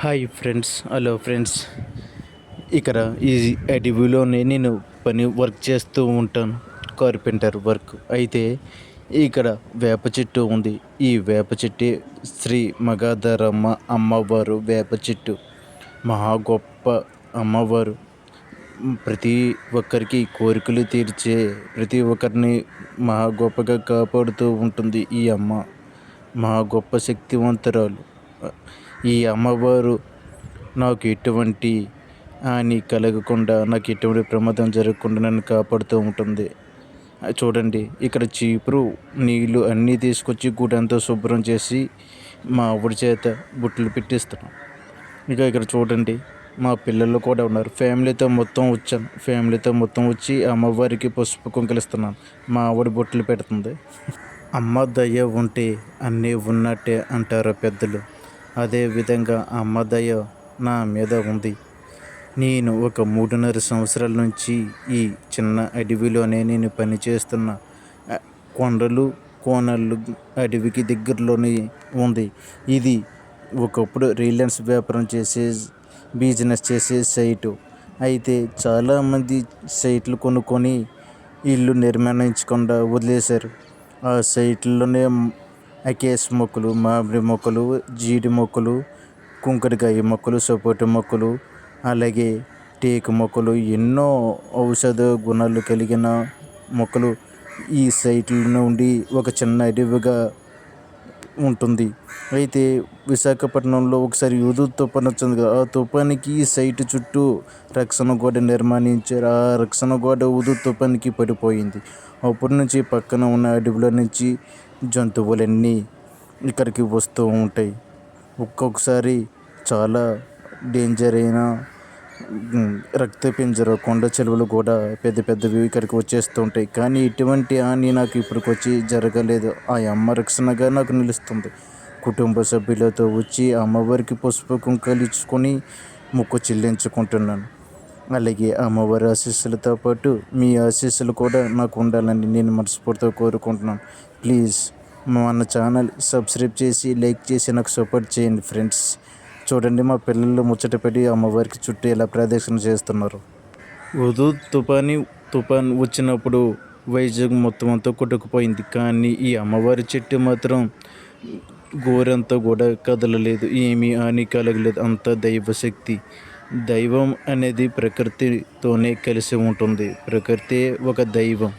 Hi friends, hello friends. ఇక్కడ ఈ అడవిలోనే నేను వర్క్ చేస్తూ ఉంటాను, కార్పెంటర్ వర్క్. అయితే ఇక్కడ వేప చెట్టు ఉంది. ఈ వేప చెట్టు శ్రీ మగాధరమ్మ అమ్మవారు వేప చెట్టు. మహా గొప్ప అమ్మవారు. ప్రతి ఒక్కరికి కోరికలు తీర్చే, ప్రతి ఒక్కరిని మహా గొప్పగా కాపాడుతూ ఉంటుంది ఈ అమ్మ. మహా గొప్ప శక్తివంతురాలు ఈ అమ్మవారు. నాకు ఎటువంటి హాని కలగకుండా, నాకు ఎటువంటి ప్రమాదం జరగకుండా నన్ను కాపాడుతూ ఉంటుంది. చూడండి, ఇక్కడ చీపురు నీళ్ళు అన్నీ తీసుకొచ్చి గుడంతా శుభ్రం చేసి మా ఆవిడ చేత బుట్టలు పెట్టిస్తున్నాం. ఇక ఇక్కడ చూడండి, మా పిల్లలు కూడా ఉన్నారు. ఫ్యామిలీతో మొత్తం వచ్చి అమ్మవారికి పసుపు కుంకులిస్తున్నాను. మా ఆవిడ బుట్టలు పెడుతుంది. అమ్మ దయ ఉంటే అన్నీ ఉన్నట్టే అంటారు పెద్దలు. అదేవిధంగా అమ్మ దయ నా మీద ఉంది. నేను ఒక 3.5 సంవత్సరాల నుంచి ఈ చిన్న అడవిలోనే నేను పనిచేస్తున్న. కొండలు కోనలు అడవికి దగ్గరలోనే ఉంది. ఇది ఒకప్పుడు రిలయన్స్ వ్యాపారం బిజినెస్ చేసే సైటు. అయితే చాలామంది సైట్లు కొనుక్కొని ఇల్లు నిర్మించకుండా వదిలేశారు. ఆ సైట్లోనే అకేస్ మొక్కలు, మామిడి మొక్కలు, జీడి మొక్కలు, కుంకుడికాయ మొక్కలు, సపోటా మొక్కలు, అలాగే టేకు మొక్కలు, ఎన్నో ఔషధ గుణాలు కలిగిన మొక్కలు ఈ సైట్ల నుండి ఒక చిన్న అడవిగా ఉంటుంది. అయితే విశాఖపట్నంలో ఒకసారి యూదు తుఫాను వచ్చింది కదా, ఆ తుఫానికి ఈ సైటు చుట్టూ రక్షణ గోడ నిర్మాణించారు. ఆ రక్షణ గోడ యూదు తుఫానికి పడిపోయింది. అప్పటి నుంచి పక్కన ఉన్న అడవిలో నుంచి జంతువులన్నీ ఇక్కడికి వస్తూ ఉంటాయి. ఒక్కొక్కసారి చాలా డేంజర్ అయిన రక్తపింజర కొండ చెలువలు కూడా పెద్ద పెద్దవి ఇక్కడికి వచ్చేస్తూ ఉంటాయి. కానీ ఎటువంటి హాని నాకు ఇప్పటికొచ్చి జరగలేదు. ఆ అమ్మ రక్షణగా నాకు నిలుస్తుంది. కుటుంబ సభ్యులతో వచ్చి అమ్మవారికి పసుపు కుంకాలు ఇచ్చుకొని మొక్కు చెల్లించుకుంటున్నాను. అలాగే అమ్మవారి ఆశీస్సులతో పాటు మీ ఆశీస్సులు కూడా నాకు ఉండాలని నేను మనస్ఫూర్తిగా కోరుకుంటున్నాను. ప్లీజ్ మన ఛానల్ సబ్స్క్రైబ్ చేసి, లైక్ చేసి నాకు సపోర్ట్ చేయండి ఫ్రెండ్స్. చూడండి, మా పిల్లలు ముచ్చటపడి అమ్మవారికి చుట్టూ ఎలా ప్రదక్షిణ చేస్తున్నారు. తుఫాన్ వచ్చినప్పుడు వైజాగ్ మొత్తం అంతా కొట్టుకుపోయింది. కానీ ఈ అమ్మవారి చెట్టు మాత్రం గోరంతా కూడా కదలలేదు, ఏమీ హాని కలగలేదు. అంత దైవశక్తి. దైవం అనేది ప్రకృతితోనే కలిసి ఉంటుంది. ప్రకృతి ఒక దైవం.